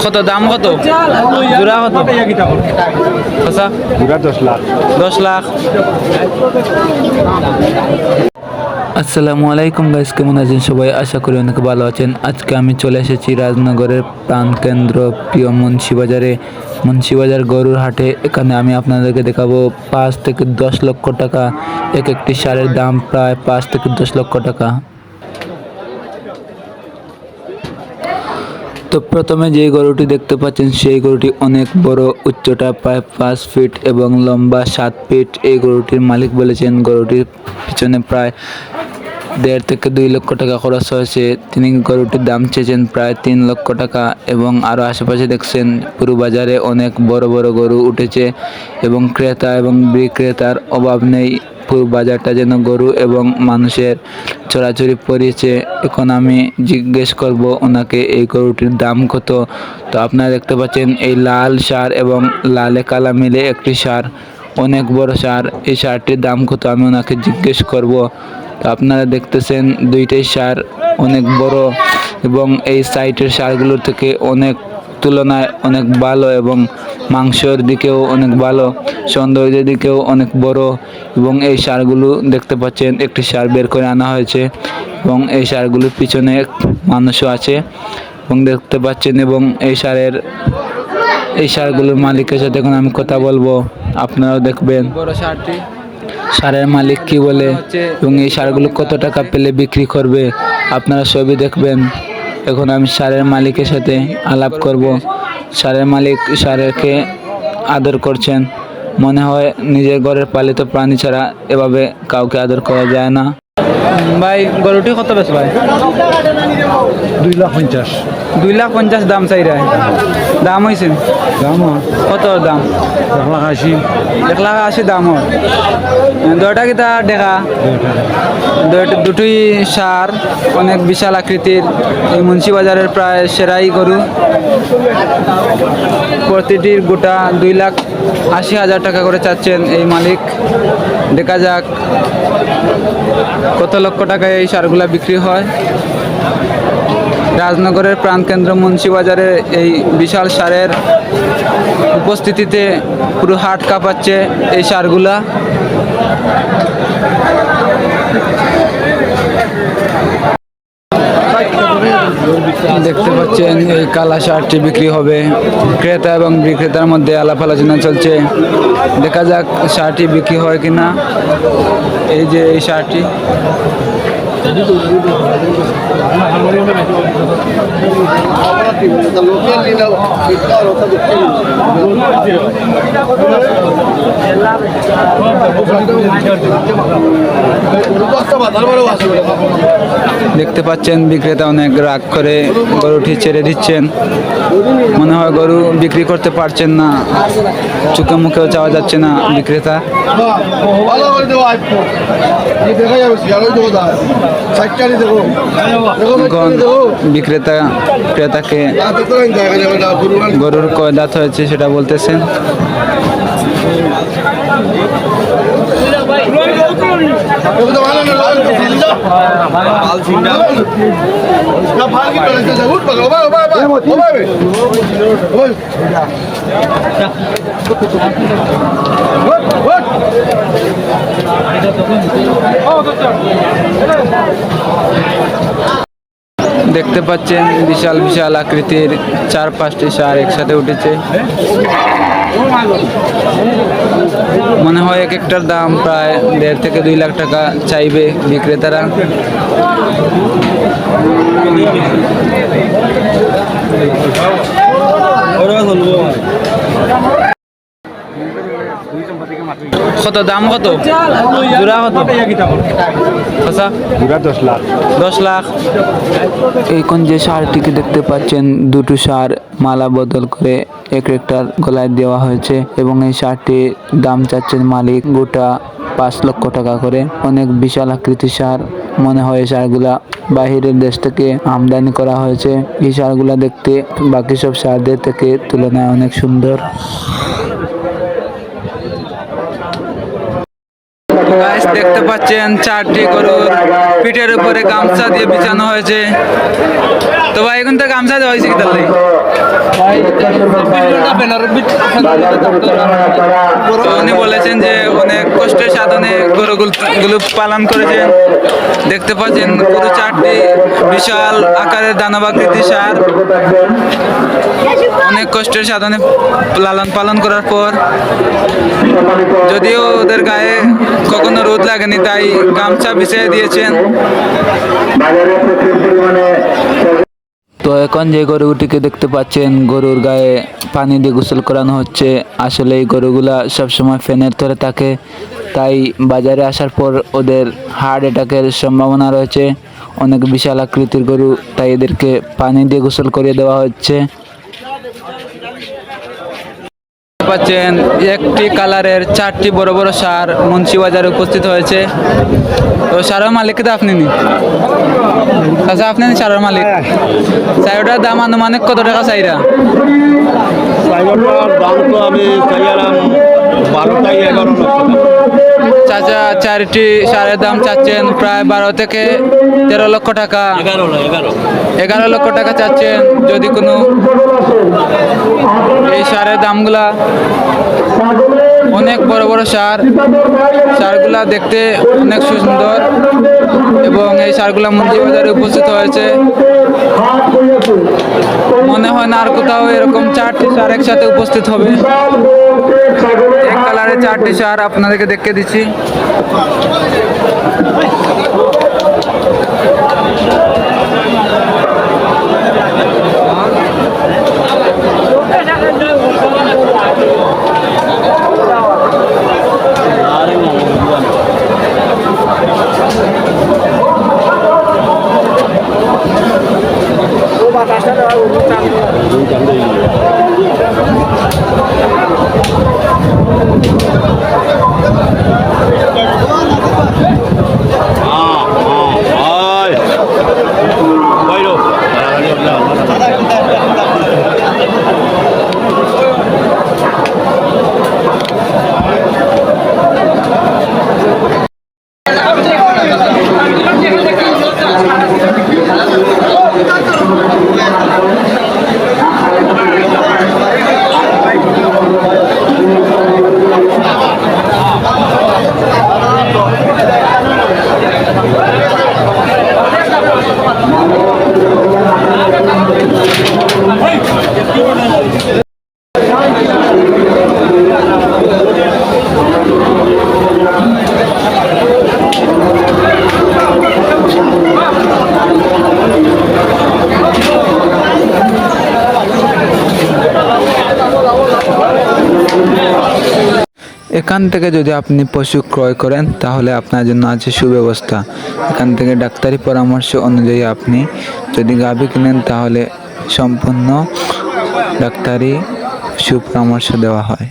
কত দাম কত জোড়া কত আচ্ছা জোড়া 10 লাখ। 10 লাখ। আসসালামু আলাইকুম গাইস, কেমন আছেন সবাই? আশা করি অনেক ভালো আছেন। আজকে আমি চলে এসেছি রাজনগরের প্রাণকেন্দ্র প্রিয় মুন্সিবাজার গরুর হাটে। এখানে আমি আপনাদেরকে দেখাবো 5 থেকে 10 লক্ষ টাকা এক একটি সারের দাম, প্রায় 5 থেকে 10 লক্ষ টাকা। তো প্রথমে যে গরুটি দেখতে পাচ্ছেন সেই গরুটি অনেক বড়, উচ্চতা প্রায় 5 ফিট এবং লম্বা 7 ফিট। এই গরুটির মালিক বলেছেন গরুটির পিছনে প্রায় 1.5 থেকে 2 লক্ষ টাকা খরচ হয়েছে। তিনি গরুটির দাম চেয়েছেন প্রায় 3 লক্ষ টাকা। এবং আরও আশেপাশে দেখছেন পুরো বাজারে অনেক বড় বড় গরু উঠেছে এবং ক্রেতা এবং বিক্রেতার অভাব নেই। পুরো বাজারটা যেন গরু এবং মানুষের চড়াচড়ি পড়েছে। এখন আমি জিজ্ঞেস করব ওনাকে এই গরুটির দাম কত। তো আপনারা দেখতে পাচ্ছেন এই লাল সার এবং লালে কালা মিলে একটি সার, অনেক বড় সার। এই সারটির দাম কত আমি ওনাকে জিজ্ঞেস করব। তো আপনারা দেখতেছেন দুইটাই সার অনেক বড় এবং এই সাইটের সারগুলোর থেকে অনেক তুলনায় অনেক ভালো এবং মাংসের দিকেও অনেক ভালো, সৌন্দর্যের দিকেও অনেক বড়। এবং এই সারগুলো দেখতে পাচ্ছেন একটি সার বের করে আনা হয়েছে এবং এই সারগুলোর পিছনে মানুষও আছে এবং দেখতে পাচ্ছেন। এবং এই সারগুলোর মালিকের সাথে এখন আমি কথা বলবো, আপনারাও দেখবেন বড় সারটি সারের মালিক কি বলে এবং এই সারগুলো কত টাকা পেলে বিক্রি করবে, আপনারা সবই দেখবেন। এখন আমি সারের মালিকের সাথে আলাপ করব। সারের মালিক সারকে আদর করছেন, মনে হয় নিজের ঘরের পালিত প্রাণী ছাড়া এভাবে কাউকে আদর করা যায় না। ভাই গরুটি কত বেশ ভাই? 2,50,000। 2,50,000 দাম চাই রে। দাম হয়েছে দাম কত? দাম 1,80,000। 1,80,000 দাম হয়। দুটা কিতা দেখা দুটোই সার, অনেক বিশাল আকৃতির। এই মুন্সিবাজারের প্রায় সেরাই গরু। প্রতিটির গোটা 2,80,000 টাকা করে চাচ্ছেন এই মালিক। দেখা যাক কত লক্ষ টাকায় এই সারগুলা বিক্রি হয়। রাজনগরের প্রাণকেন্দ্র মুন্সিবাজারে এই বিশাল সারের উপস্থিতিতে পুরো হাট কাঁপাচ্ছে এই সারগুলা। দেখতে পাচ্ছেন এই কালা সারটি বিক্রি হবে। ক্রেতা এবং বিক্রেতার মধ্যে আলাপ আলোচনা চলছে। দেখা যাক সারটি বিক্রি হয় কিনা। এই যে এই সারটি দেখতে পাচ্ছেন বিক্রেতা অনেক রাগ করে গরুটি ছেড়ে দিচ্ছেন। মনে হয় গরু বিক্রি করতে পারছেন না, চোখে মুখেও চাওয়া যাচ্ছে না বিক্রেতা। বিক্রেতা ক্রেতাকে গরুর কয় দাঁত হয়েছে সেটা বলতেছেন। দেখতে পাচ্ছেন বিশাল বিশাল আকৃতির 4-5টি সার একসাথে উঠেছে। মনে হয় এক একটার দাম প্রায় 1.5 থেকে 2 লাখ টাকা চাইবে বিক্রেতারা। কত দাম কত জোড়া কত আচ্ছা জোড়া 10 লাখ। 10 লাখ। এইখন যে সারটিকে দেখতে পাচ্ছেন দুটো সার মালা বদল করে এক একটার গলায় দেওয়া হয়েছে এবং এই সারটির দাম চাচ্ছেন মালিক গোটা 5 লক্ষ টাকা করে। অনেক বিশাল আকৃতির সার, মনে হয় এই সারগুলা বাহিরের দেশ থেকে আমদানি করা হয়েছে। এই সারগুলা দেখতে বাকি সব সারদের থেকে তুলনায় অনেক সুন্দর। গাইস দেখতে পাচ্ছেন 4টি গরুর পিঠের উপরে গামছা দিয়ে বিছানো হয়েছে। তো ভাই এখন তো গামছা দেওয়া হয়েছে কি তাহলে? ভাই তো উনি বলেছেন যে অনেক কষ্টের সাধনে গরুগুলো পালন করেছেন। দেখতে পাচ্ছেন পুরো 4টি বিশাল আকারের দানবাকৃতি সার অনেক কষ্টের সাধনে লালন পালন করার পর, যদিও ওদের গায়ে কখনো রোদ লাগেনি তাই গামছা বিছিয়ে দিয়েছেন। তো এখন যে গরুটিকে দেখতে পাচ্ছেন গরুর গায়ে পানি দিয়ে গোসল করানো হচ্ছে। আসলে এই গরুগুলা সবসময় ফ্যানের তলে থাকে, তাই বাজারে আসার পর ওদের হার্ট অ্যাটাকের সম্ভাবনা রয়েছে। অনেক বিশাল আকৃতির গরু, তাই এদেরকে পানি দিয়ে গোসল করিয়ে দেওয়া হচ্ছে। পাচ্ছেন একটি কালারের 4টি বড় বড় সার মুন্সি বাজারে উপস্থিত হয়েছে। তো সারের মালিক তো আপনি নি? আচ্ছা, আপনি সারের মালিক। চাইটার দাম আনুমানিক কত টাকা চাইরা? সাইকেলটার দাম তো আমি চাইলাম 12-11 লক্ষ টাকা। চাচা 4টি সারের দাম চাচ্ছেন প্রায় 12 থেকে 13 লক্ষ টাকা। 11 লক্ষ টাকা চাচ্ছেন। যদি কোনো এই সারের দামগুলা অনেক বড় বড় সারগুলা দেখতে অনেক সুন্দর এবং এই সারগুলা মুন্সি বাজারে উপস্থিত হয়েছে। মনে হয় না আর কোথাও এরকম 4টি সার একসাথে উপস্থিত হবে। এক কালারে 4টি সার আপনাদেরকে দেখে দিচ্ছি। এখান থেকে যদি আপনি পশু ক্রয় করেন তাহলে আপনার জন্য আছে সুব্যবস্থা। এখান থেকে ডাক্তারি পরামর্শ অনুযায়ী আপনি যদি গাভী কিনেন তাহলে সম্পূর্ণ ডাক্তারি সুপরামর্শ দেওয়া হয়।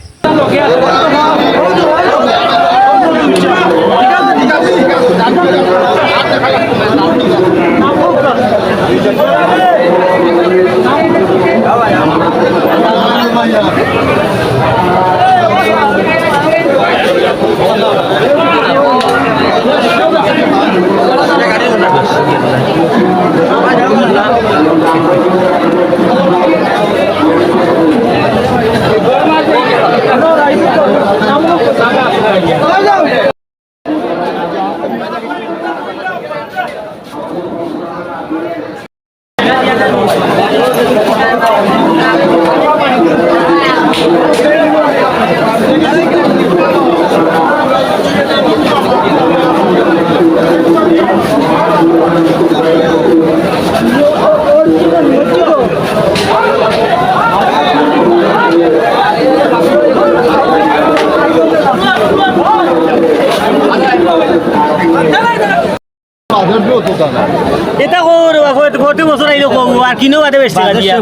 এটা কোর 40 বছর আইলো কম আর কিনো বাদে বেশি দিয়া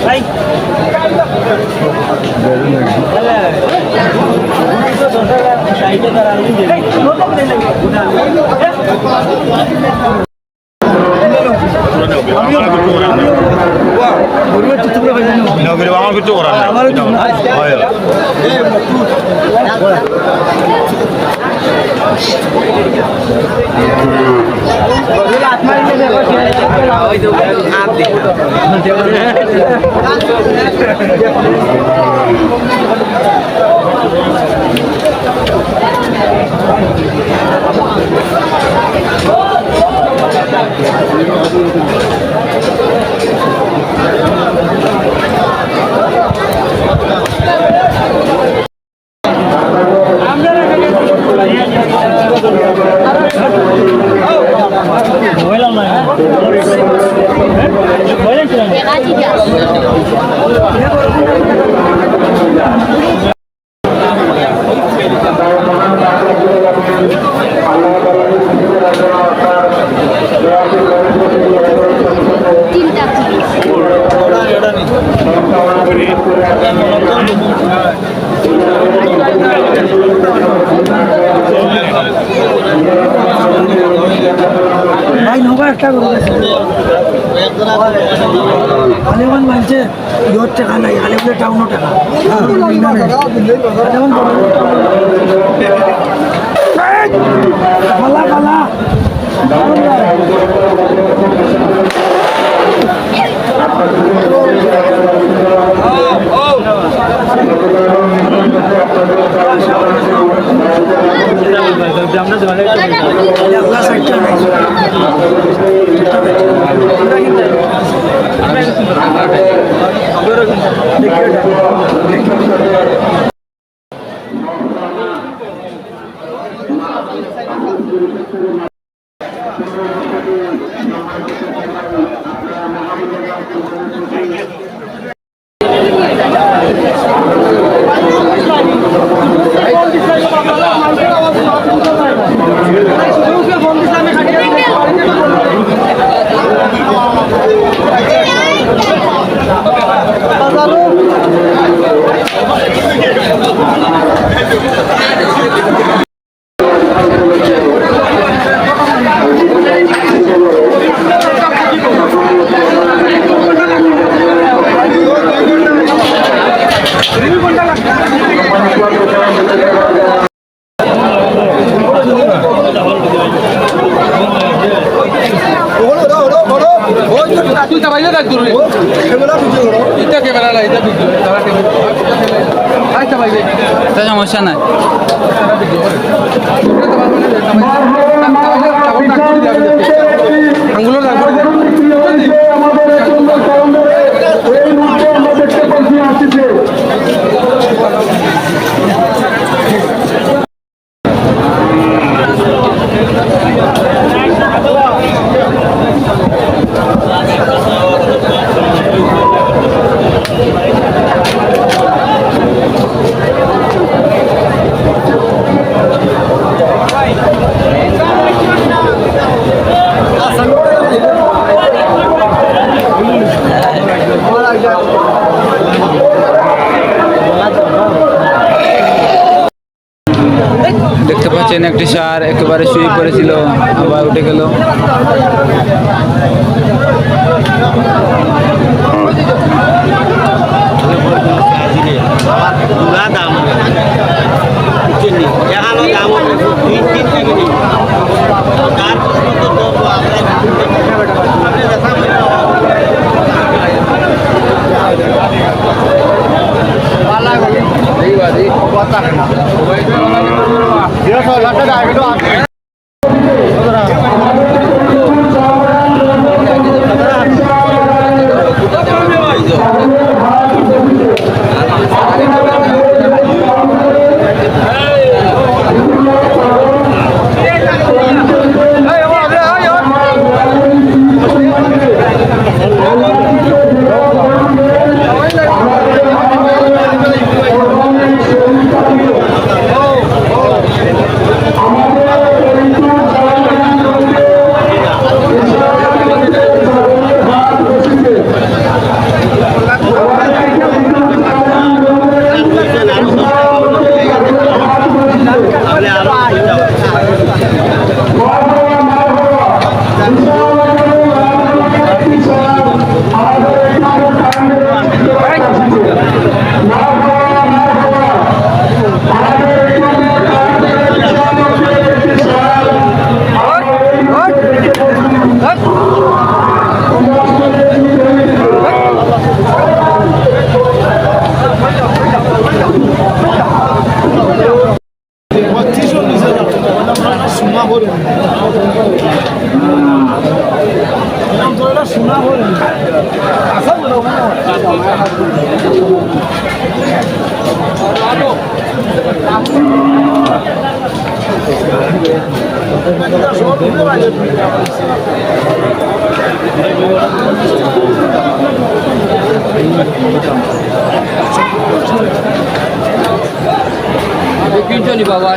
ভাই আমার কিছু করার নাই ভাই নৌকা একটা আলিমান মানছে ইহর টাকা নাই আলিমদের টাউনও টাকা পালা পালা সমস্যা নাই দেখতে পাচ্ছেন একটি সার একেবারে শুয়ে পড়েছিল, আবার উঠে গেল। কিনছো নি বাবা?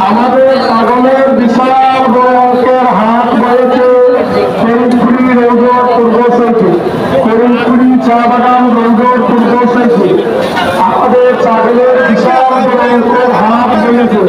আমাদের ছাগলের বিশাল বড় অঙ্কের হাট বয়েছে করিমপুরি রৌদ পূর্ব সাইডে, করিমপুরি চা বাগান রৌদ পূর্ব সাইডে আমাদের ছাগলের বিশাল বড় অঙ্কের হাট বয়েছে।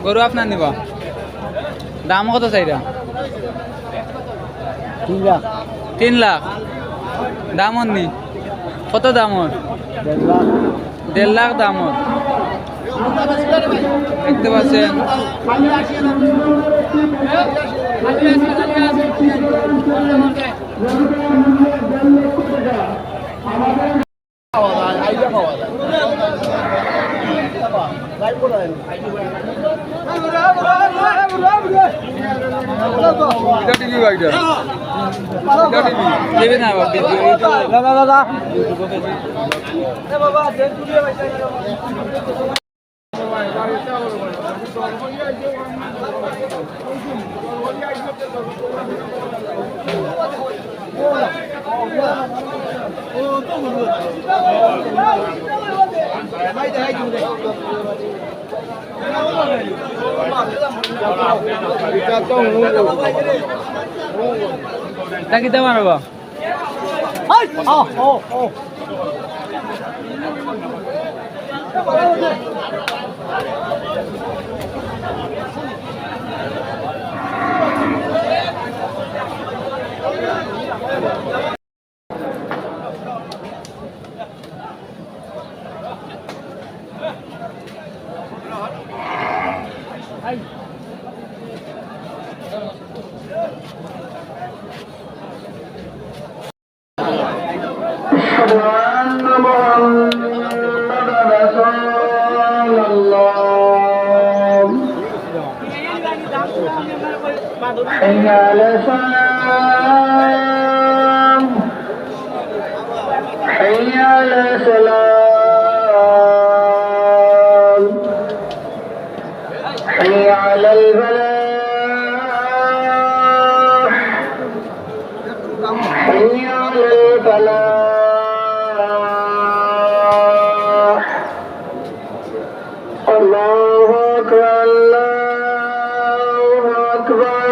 গরু আপনার নিব, দাম কত চাইরা? 3 লাখ। দাম নি কত দামর? 1.5 লাখ দামর। দেখতে পাচ্ছেন kita mana bang? حي على السلام حي على السلام حي على الفلاح حي على الفلاح الله أكبر الله أكبر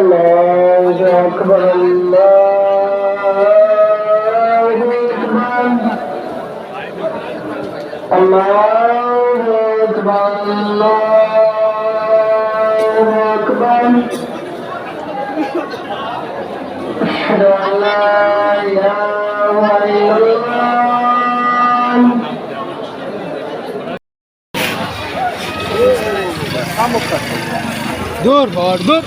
الله أكبر الله أكبر الله أكبر أشهد أن لا إله إلا الله দূর হর দূর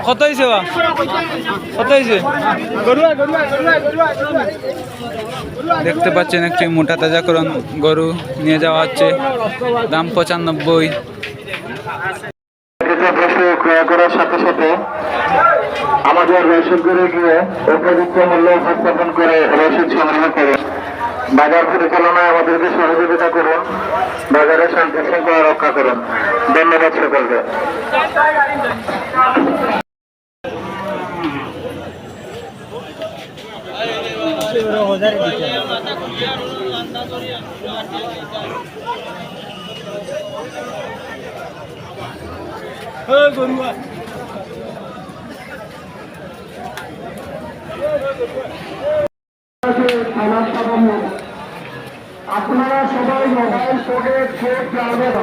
কত হয়েছে বা কত হয়েছে দেখতে পাচ্ছেন একটি মোটা তাজাকরণ গরু নিয়ে যাওয়া হচ্ছে দাম 95। ক্রয় করার সাথে সাথে আমাদের রসদ করে গিয়ে উপযুক্ত মূল্য উপস্থাপন করে রসদ সংগ্রহ করুন। বাজার পরিচালনায় আমাদেরকে সহযোগিতা করুন, বাজারে শান্তি শৃঙ্খলা রক্ষা করুন। ধন্যবাদ সকলকে। আপনারা সবাই মোবাইল ফোনে চেক জানবেন।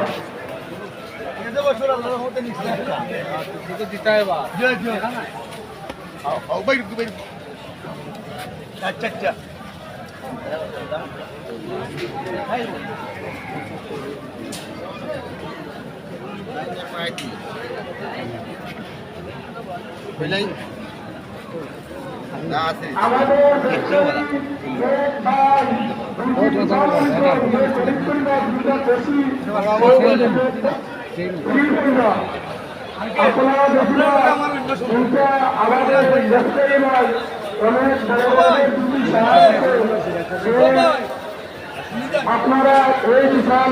আপনারা এই বিশাল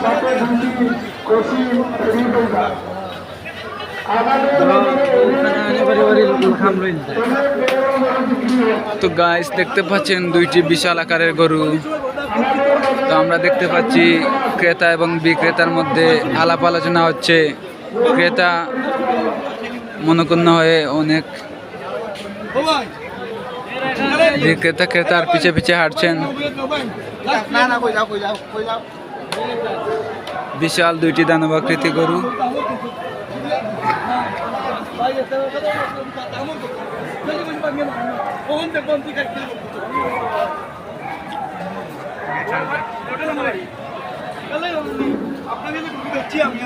সাথে খুশি তো গাইস দেখতে পাচ্ছেন দুইটি বিশাল আকারের গরু। তো আমরা দেখতে পাচ্ছি ক্রেতা এবং বিক্রেতার মধ্যে আলাপ আলোচনা হচ্ছে। ক্রেতা মনক্ষুণ্ণ হয়ে অনেক, বিক্রেতা ক্রেতার পিছে পিছে হাঁটছেন। বিশাল দুইটি দানবাকৃতি গরু। আপনাকে আমি